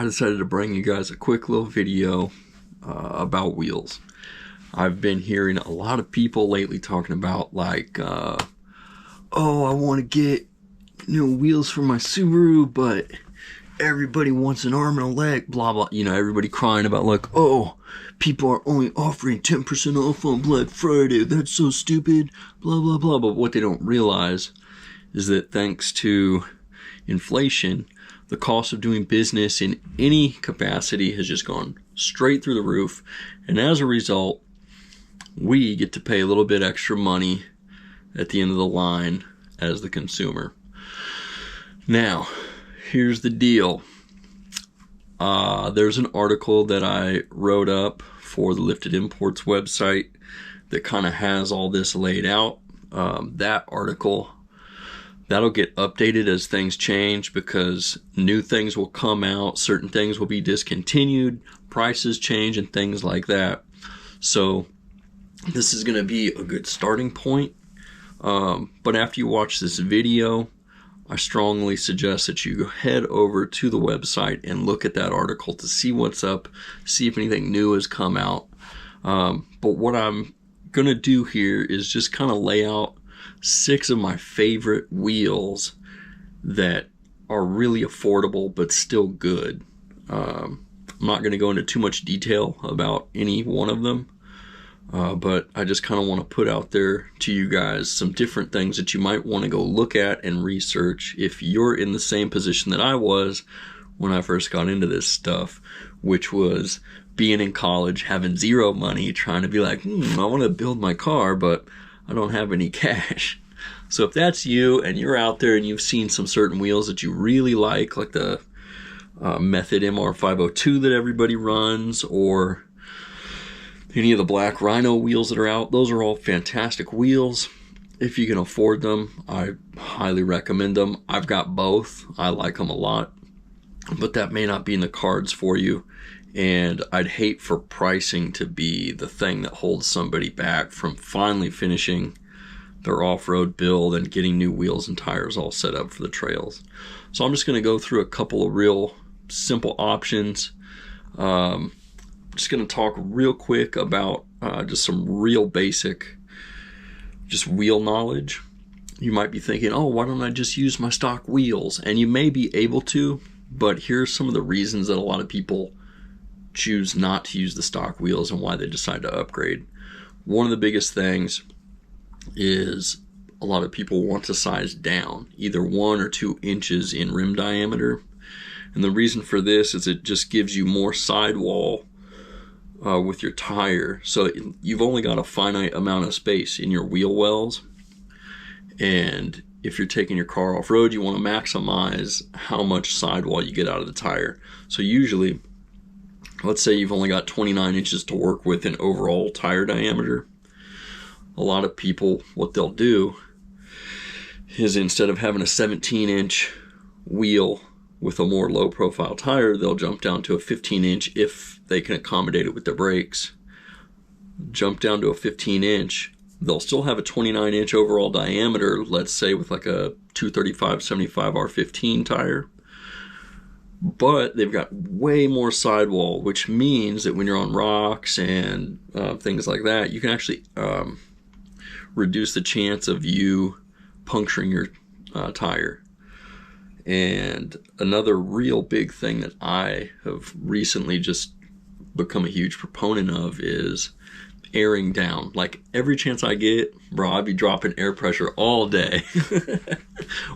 I decided to bring you guys a quick little video about wheels. I've been hearing a lot of people lately talking about like, oh, I want to get wheels for my Subaru, but everybody wants an arm and a leg, blah blah. Everybody crying about like, oh, people are only offering 10% off on Black Friday. That's so stupid, blah blah blah. But what they don't realize is that thanks to inflation, the cost of doing business in any capacity has just gone straight through the roof. And as a result, we get to pay a little bit extra money at the end of the line as the consumer. Now, here's the deal. There's an article that I wrote up for the Lifted Imports website that kind of has all this laid out. That article, that'll get updated as things change because new things will come out, certain things will be discontinued, prices change, and things like that. So this is going to be a good starting point. But after you watch this video, I strongly suggest that you head over to the website and look at that article to see what's up, see if anything new has come out. But what I'm going to do here is just kind of lay out 6 of my favorite wheels that are really affordable but still good. I'm not going to go into too much detail about any one of them, but I just kind of want to put out there to you guys some different things that you might want to go look at and research if you're in the same position that I was when I first got into this stuff, which was being in college, having zero money, trying to be like, I want to build my car, but I don't have any cash. So if that's you and you're out there and you've seen some certain wheels that you really like the Method MR502 that everybody runs, or any of the Black Rhino wheels that are out, those are all fantastic wheels. If you can afford them, I highly recommend them. I've got both. I like them a lot, but that may not be in the cards for you. And I'd hate for pricing to be the thing that holds somebody back from finally finishing their off-road build and getting new wheels and tires all set up for the trails. So I'm just going to go through a couple of real simple options. Just going to talk real quick about just some real basic just wheel knowledge. You might be thinking, oh, why don't I just use my stock wheels? And you may be able to, but here's some of the reasons that a lot of people choose not to use the stock wheels and why they decide to upgrade. One of the biggest things is a lot of people want to size down, either 1 or 2 inches in rim diameter. And the reason for this is it just gives you more sidewall with your tire. So you've only got a finite amount of space in your wheel wells. And if you're taking your car off-road, you want to maximize how much sidewall you get out of the tire. So usually, let's say you've only got 29 inches to work with in overall tire diameter. A lot of people, what they'll do is instead of having a 17-inch wheel with a more low-profile tire, they'll jump down to a 15-inch if they can accommodate it with their brakes. Jump down to a 15-inch. They'll still have a 29-inch overall diameter, let's say with like a 235/75 R15 tire. But they've got way more sidewall, which means that when you're on rocks and things like that, you can actually reduce the chance of you puncturing your tire. And another real big thing that I have recently just become a huge proponent of is airing down. Like every chance I get, bro, I'd be dropping air pressure all day.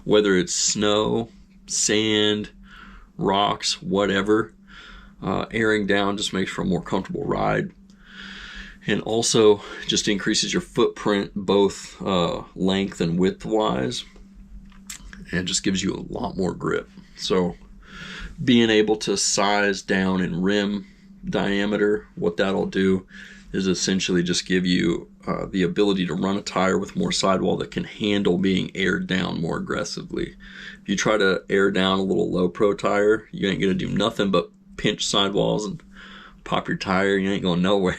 Whether it's snow, sand, rocks, whatever. Airing down just makes for a more comfortable ride. And also just increases your footprint both length and width wise. And just gives you a lot more grip. So being able to size down in rim diameter, what that'll do is essentially just give you the ability to run a tire with more sidewall that can handle being aired down more aggressively. If you try to air down a little low pro tire, you ain't gonna do nothing but pinch sidewalls and pop your tire. You ain't going nowhere.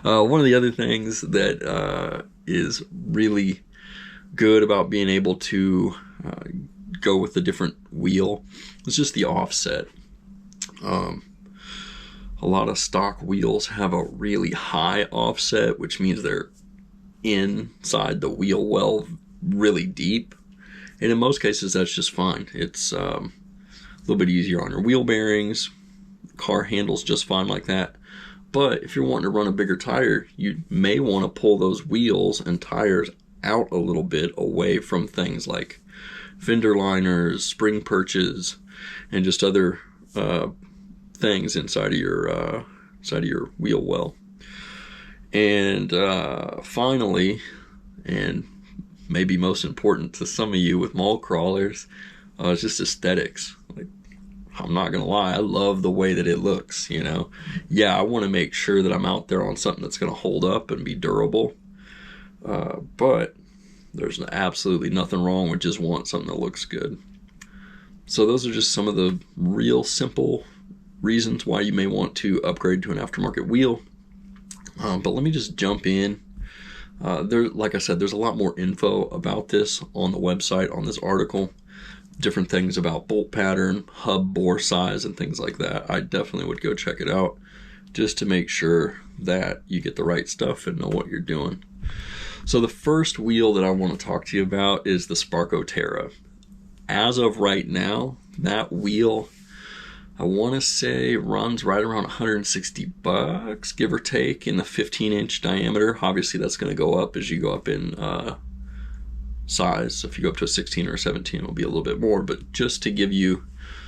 One of the other things that is really good about being able to go with a different wheel. It's just the offset. A lot of stock wheels have a really high offset, which means they're inside the wheel well really deep. And in most cases, that's just fine. It's a little bit easier on your wheel bearings. The car handles just fine like that. But if you're wanting to run a bigger tire, you may want to pull those wheels and tires out a little bit away from things like fender liners, spring perches, and just other things inside of your wheel well. And finally, and maybe most important to some of you with mall crawlers, it's just aesthetics. Like, I'm not gonna lie, I love the way that it looks. You know, yeah, I want to make sure that I'm out there on something that's gonna hold up and be durable. But there's absolutely nothing wrong with just wanting something that looks good. So those are just some of the real simple reasons why you may want to upgrade to an aftermarket wheel. But let me just jump in. Like I said, there's a lot more info about this on the website, on this article. Different things about bolt pattern, hub bore size, and things like that. I definitely would go check it out just to make sure that you get the right stuff and know what you're doing. So the first wheel that I want to talk to you about is the Sparco Terra. As of right now, that wheel, I want to say, runs right around $160, give or take, in the 15-inch diameter. Obviously, that's going to go up as you go up in size. So if you go up to a 16 or a 17, it'll be a little bit more. But just to give you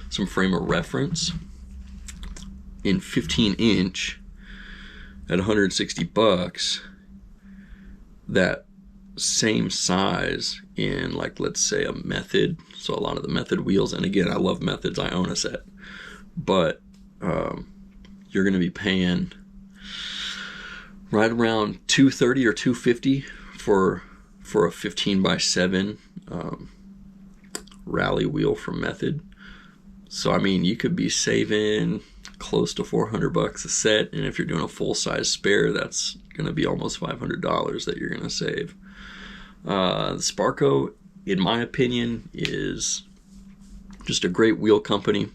some frame of reference, in 15-inch at $160, that same size in, like, let's say a Method. So a lot of the Method wheels, and again, I love Methods, I own a set. But you're going to be paying right around $230 or $250 for a 15x7 rally wheel from Method. So I mean, you could be saving close to $400 a set, and if you're doing a full-size spare, that's going to be almost $500 that you're going to save. The Sparco, in my opinion, is just a great wheel company.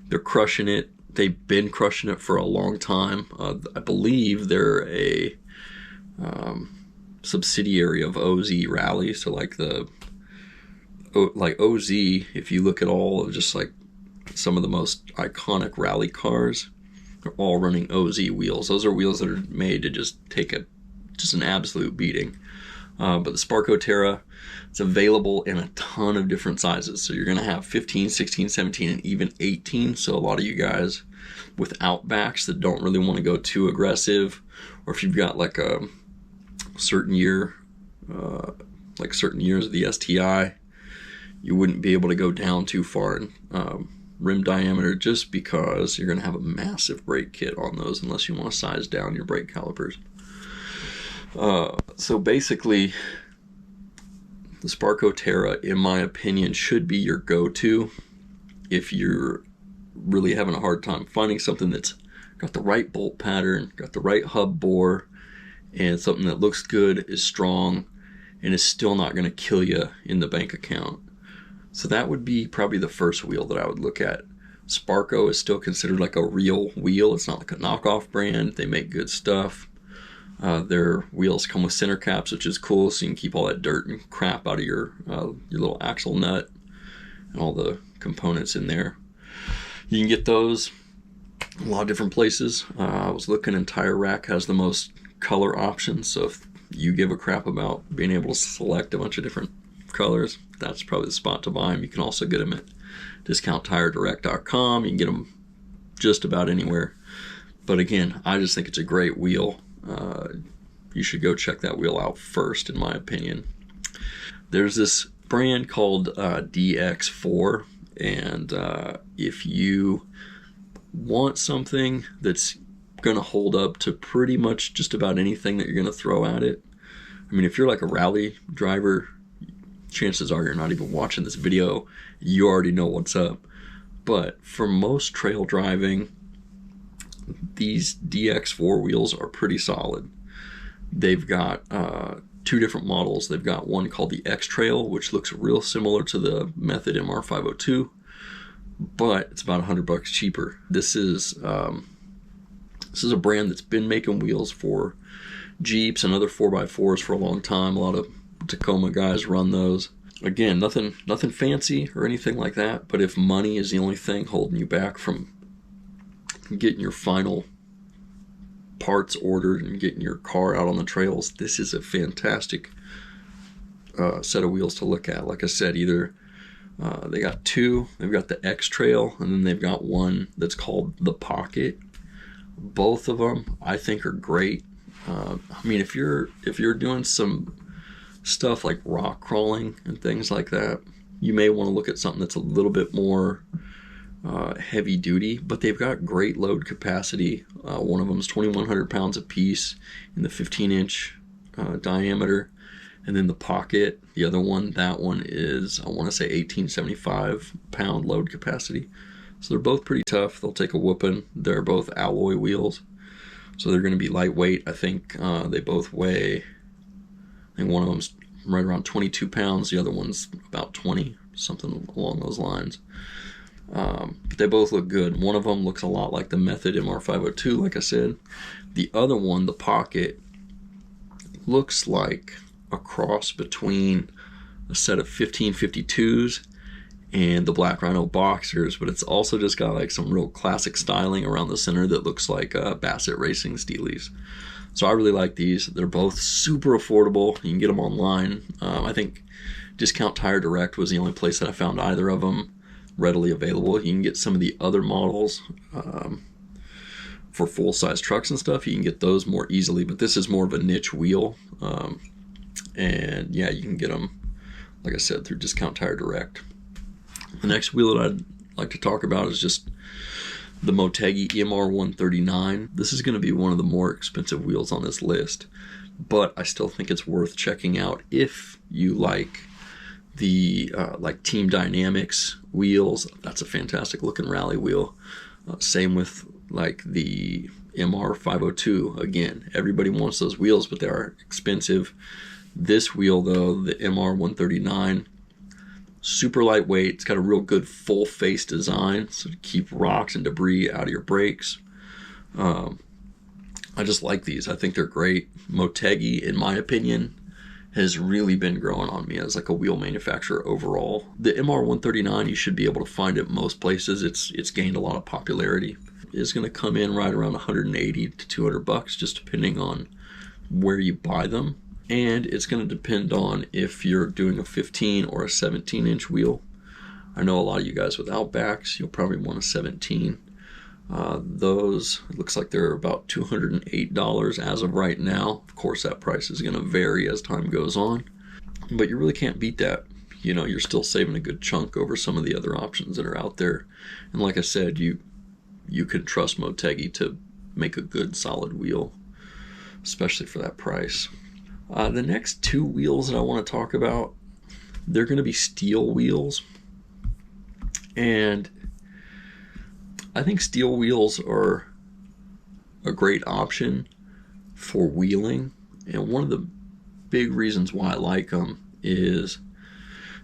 They're crushing it. They've been crushing it for a long time. I believe they're a subsidiary of OZ Rally. So like OZ, if you look at all of just like some of the most iconic rally cars, they're all running OZ wheels. Those are wheels that are made to just take just an absolute beating. But the Sparco Terra, it's available in a ton of different sizes. So you're going to have 15, 16, 17, and even 18. So a lot of you guys with outbacks that don't really want to go too aggressive, or if you've got like a certain year, like certain years of the STI, you wouldn't be able to go down too far in rim diameter, just because you're going to have a massive brake kit on those unless you want to size down your brake calipers. So basically, the Sparco Terra, in my opinion, should be your go-to if you're really having a hard time finding something that's got the right bolt pattern, got the right hub bore, and something that looks good, is strong, and is still not going to kill you in the bank account. So that would be probably the first wheel that I would look at. Sparco is still considered like a real wheel. It's not like a knockoff brand. They make good stuff. Their wheels come with center caps, which is cool, so you can keep all that dirt and crap out of your little axle nut and all the components in there. You can get those a lot of different places. I was looking, and Tire Rack has the most color options, so if you give a crap about being able to select a bunch of different colors, that's probably the spot to buy them. You can also get them at discounttiredirect.com. You can get them just about anywhere. But again, I just think it's a great wheel. You should go check that wheel out first, in my opinion. There's this brand called DX4, and if you want something that's going to hold up to pretty much just about anything that you're going to throw at it, I mean, if you're like a rally driver, chances are you're not even watching this video. You already know what's up. But for most trail driving, these DX4 wheels are pretty solid. They've got two different models. They've got one called the X Trail, which looks real similar to the Method MR502, but it's about $100 cheaper. This is a brand that's been making wheels for Jeeps and other 4x4s for a long time. A lot of Tacoma guys run those. Again, nothing fancy or anything like that, but if money is the only thing holding you back from getting your final parts ordered and getting your car out on the trails, this is a fantastic set of wheels to look at. Like I said, either they got two. They've got the X Trail, and then they've got one that's called the Pocket. Both of them I think are great. I mean, if you're doing some stuff like rock crawling and things like that, you may want to look at something that's a little bit more heavy duty, but they've got great load capacity. One of them is 2,100 pounds a piece in the 15-inch diameter, and then the Pocket, the other one, that one is, I want to say 1,875 pound load capacity. So they're both pretty tough. They'll take a whooping. They're both alloy wheels, so they're going to be lightweight. I think they both weigh, I think one of them's right around 22 pounds. The other one's about 20, something along those lines. But they both look good. One of them looks a lot like the Method MR502, like I said. The other one, the Pocket, looks like a cross between a set of 1552s and the Black Rhino Boxers, but it's also just got like some real classic styling around the center that looks like Bassett Racing Steelies. So I really like these. They're both super affordable. You can get them online. I think Discount Tire Direct was the only place that I found either of them readily available. You can get some of the other models for full-size trucks and stuff. You can get those more easily, but this is more of a niche wheel. And yeah, you can get them, like I said, through Discount Tire Direct. The next wheel that I'd like to talk about is just the Motegi MR139. This is going to be one of the more expensive wheels on this list, but I still think it's worth checking out if you like the like Team Dynamics wheels. That's a fantastic looking rally wheel. Same with like the MR502. Again, everybody wants those wheels, but they are expensive. This wheel though, the MR139, super lightweight. It's got a real good full face design, so to keep rocks and debris out of your brakes. I just like these. I think they're great. Motegi, in my opinion, has really been growing on me as like a wheel manufacturer overall. The MR139 you should be able to find at most places. It's gained a lot of popularity. It's going to come in right around 180 to 200 bucks, just depending on where you buy them. And it's going to depend on if you're doing a 15 or a 17-inch wheel. I know a lot of you guys with Outbacks, you'll probably want a 17. Those, it looks like they're about $208 as of right now. Of course, that price is going to vary as time goes on, but you really can't beat that. You know, you're still saving a good chunk over some of the other options that are out there. And like I said, you can trust Motegi to make a good solid wheel, especially for that price. The next two wheels that I want to talk about, they're going to be steel wheels. And I think steel wheels are a great option for wheeling. And one of the big reasons why I like them is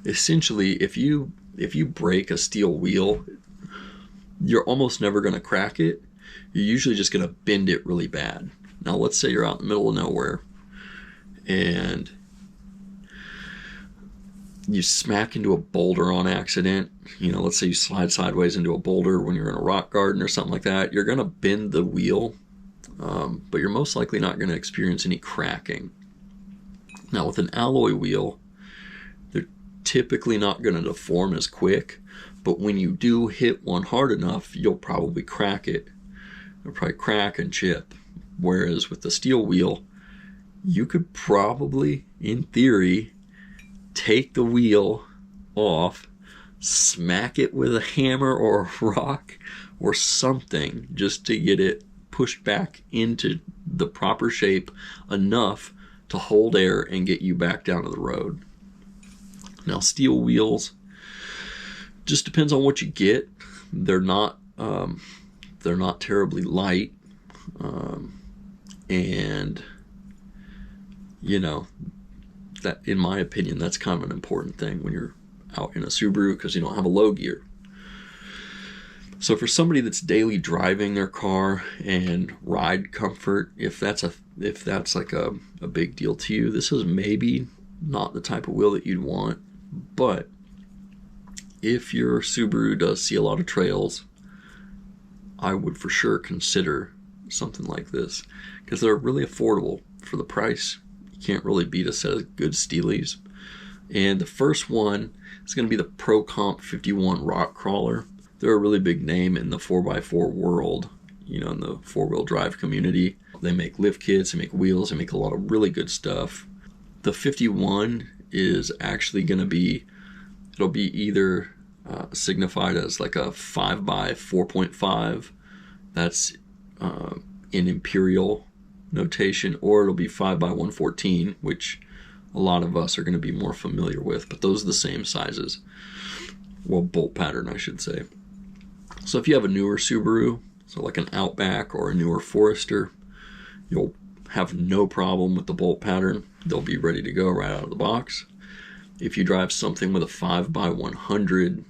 essentially if you break a steel wheel, you're almost never going to crack it. You're usually just going to bend it really bad. Now let's say you're out in the middle of nowhere and you smack into a boulder on accident. You know, let's say you slide sideways into a boulder when you're in a rock garden or something like that. You're going to bend the wheel, but you're most likely not going to experience any cracking. Now with an alloy wheel, they're typically not going to deform as quick, but when you do hit one hard enough, you'll probably crack it. It'll probably crack and chip. Whereas with the steel wheel, you could probably, in theory, take the wheel off, smack it with a hammer or a rock or something just to get it pushed back into the proper shape enough to hold air and get you back down to the road. Now steel wheels, just depends on what you get. They're not terribly light, and you know, That, in my opinion, that's kind of an important thing when you're out in a Subaru, because you don't have a low gear. So for somebody that's daily driving their car and ride comfort, if that's like a big deal to you, this is maybe not the type of wheel that you'd want. But if your Subaru does see a lot of trails, I would for sure consider something like this, because they're really affordable for the price. You can't really beat a set of good Steelies. And the first one is going to be the Pro Comp 51 Rock Crawler. They're a really big name in the 4x4 world, you know, in the four-wheel drive community. They make lift kits, they make wheels, they make a lot of really good stuff. The 51 is actually going to be, it'll be either signified as like a 5x4.5, that's in imperial notation, or it'll be 5x114, which a lot of us are going to be more familiar with, but those are the same sizes. Well, bolt pattern, I should say. So if you have a newer Subaru, so like an Outback or a newer Forester, you'll have no problem with the bolt pattern. They'll be ready to go right out of the box. If you drive something with a 5x100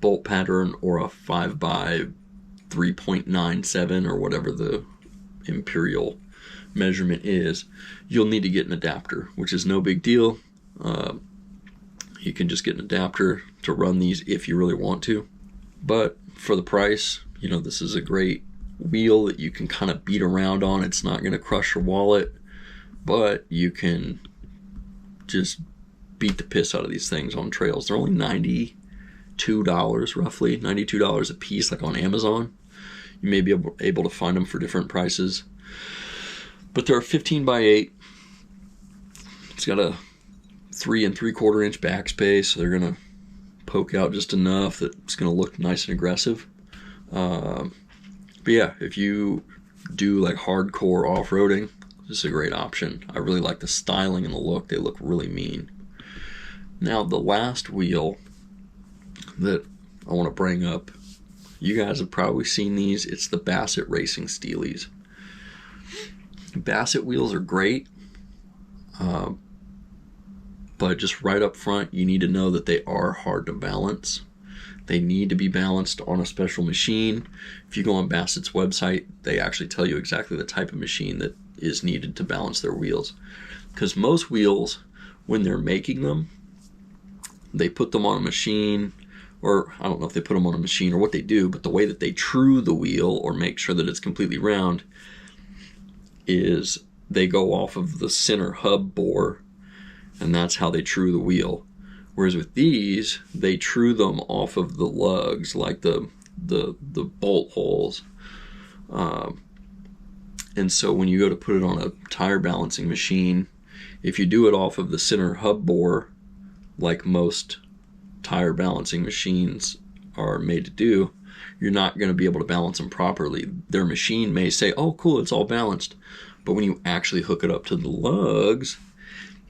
bolt pattern or a 5x3.97 or whatever the imperial measurement is, you'll need to get an adapter, which is no big deal. You can just get an adapter to run these if you really want to. But for the price, you know, this is a great wheel that you can kind of beat around on. It's not going to crush your wallet, but you can just beat the piss out of these things on trails. They're only $92 roughly, $92 a piece, like on Amazon. You may be able to find them for different prices. But they're a 15x8. It's got a 3 3/4 inch back space, so they're going to poke out just enough that it's going to look nice and aggressive. But yeah, if you do like hardcore off-roading, this is a great option. I really like the styling and the look. They look really mean. Now, the last wheel that I want to bring up, you guys have probably seen these. It's the Bassett Racing Steelies. Bassett wheels are great, but just right up front, you need to know that they are hard to balance. They need to be balanced on a special machine. If you go on Bassett's website, they actually tell you exactly the type of machine that is needed to balance their wheels. Because most wheels, when they're making them, they put them on a machine, or I don't know if they put them on a machine or what they do, but the way that they true the wheel or make sure that it's completely round is they go off of the center hub bore, and that's how they true the wheel. Whereas with these, they true them off of the lugs, like the bolt holes. And so when you go to put it on a tire balancing machine, if you do it off of the center hub bore, like most tire balancing machines are made to do, you're not going to be able to balance them properly. Their machine may say, oh cool, it's all balanced. But when you actually hook it up to the lugs,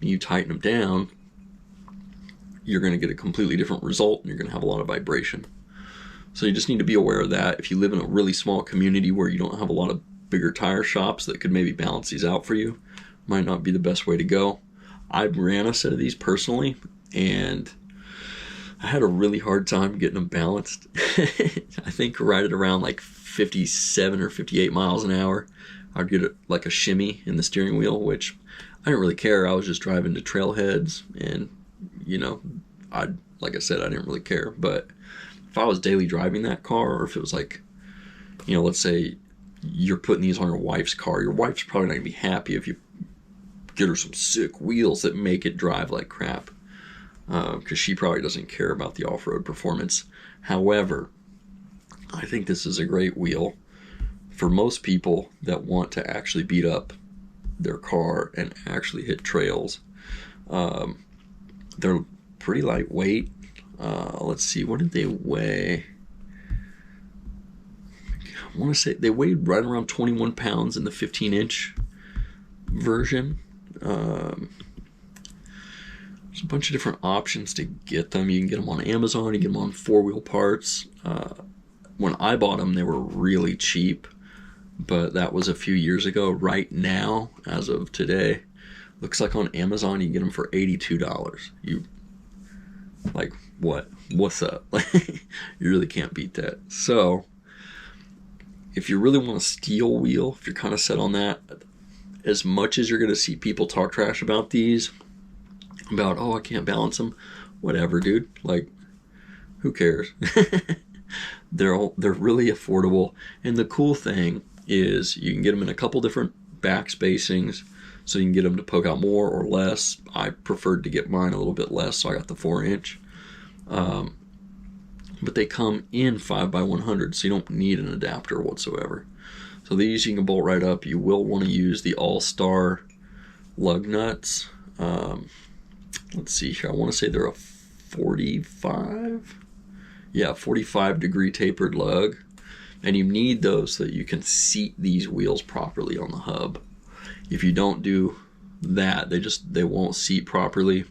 and you tighten them down, you're going to get a completely different result, and you're going to have a lot of vibration. So you just need to be aware of that. If you live in a really small community where you don't have a lot of bigger tire shops that could maybe balance these out for you, might not be the best way to go. I ran a set of these personally, and I had a really hard time getting them balanced. I think right at around like 57 or 58 miles an hour, I'd get like a shimmy in the steering wheel, which I didn't really care. I was just driving to trailheads, and you know, like I said, I didn't really care. But if I was daily driving that car, or if it was like, you know, let's say you're putting these on your wife's car, your wife's probably not gonna be happy if you get her some sick wheels that make it drive like crap, because she probably doesn't care about the off-road performance. However, I think this is a great wheel for most people that want to actually beat up their car and actually hit trails. They're pretty lightweight. Let's see, what did they weigh? I want to say they weighed right around 21 pounds in the 15-inch version. There's a bunch of different options to get them. You can get them on Amazon, you can get them on 4-Wheel Parts. When I bought them, they were really cheap, but that was a few years ago. Right now, as of today, Looks like on Amazon you get them for $82. You, like, what? What's up? You really can't beat that. So if you really want a steel wheel, if you're kind of set on that, as much as you're going to see people talk trash about these, about, oh, I can't balance them, whatever, dude. Like, who cares? They're really affordable. And the cool thing is you can get them in a couple different back spacings, so you can get them to poke out more or less. I preferred to get mine a little bit less, so I got the 4-inch. But they come in 5x100, so you don't need an adapter whatsoever. So these you can bolt right up. You will want to use the All-Star lug nuts. Let's see here. I want to say they're a 45. Yeah, 45 degree tapered lug. And you need those so that you can seat these wheels properly on the hub. If you don't do that, they won't seat properly.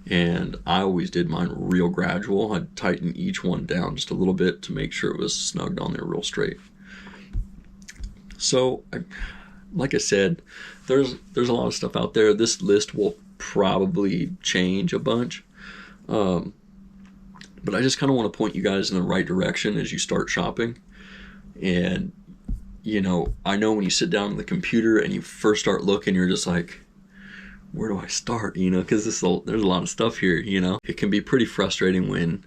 And I always did mine real gradual. I'd tighten each one down just a little bit to make sure it was snugged on there real straight. So, like I said, there's a lot of stuff out there. This list will probably change a bunch. But I just kind of want to point you guys in the right direction as you start shopping. And, you know, I know when you sit down on the computer and you first start looking, you're just like, where do I start? You know, because there's a lot of stuff here, you know. It can be pretty frustrating when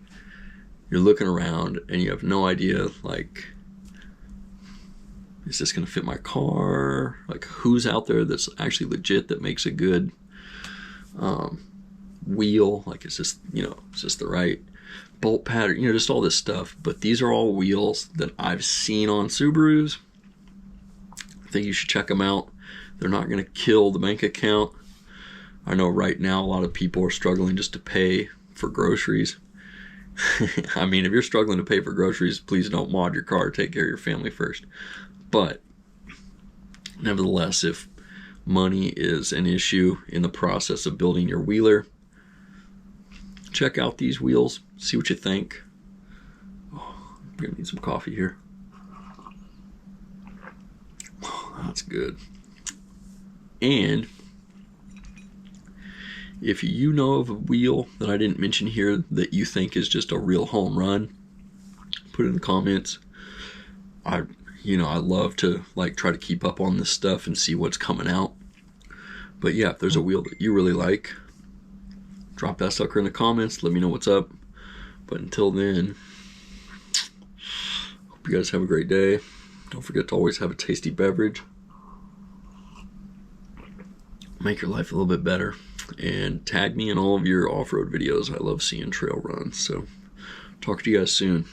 you're looking around and you have no idea, like, is this going to fit my car? Like, who's out there that's actually legit that makes a good wheel? Like, is this the right bolt pattern? You know, just all this stuff. But these are all wheels that I've seen on Subarus. I think you should check them out. They're not going to kill the bank account. I know right now a lot of people are struggling just to pay for groceries. I mean, if you're struggling to pay for groceries, please don't mod your car. Take care of your family first. But nevertheless, if money is an issue in the process of building your wheeler, check out these wheels. See what you think. Oh, I'm going to need some coffee here. Oh, that's good. And if you know of a wheel that I didn't mention here that you think is just a real home run, put it in the comments. I love to try to keep up on this stuff and see what's coming out. But yeah, if there's a wheel that you really like, drop that sucker in the comments. Let me know what's up. But until then, hope you guys have a great day. Don't forget to always have a tasty beverage. Make your life a little bit better. And tag me in all of your off-road videos. I love seeing trail runs. So talk to you guys soon.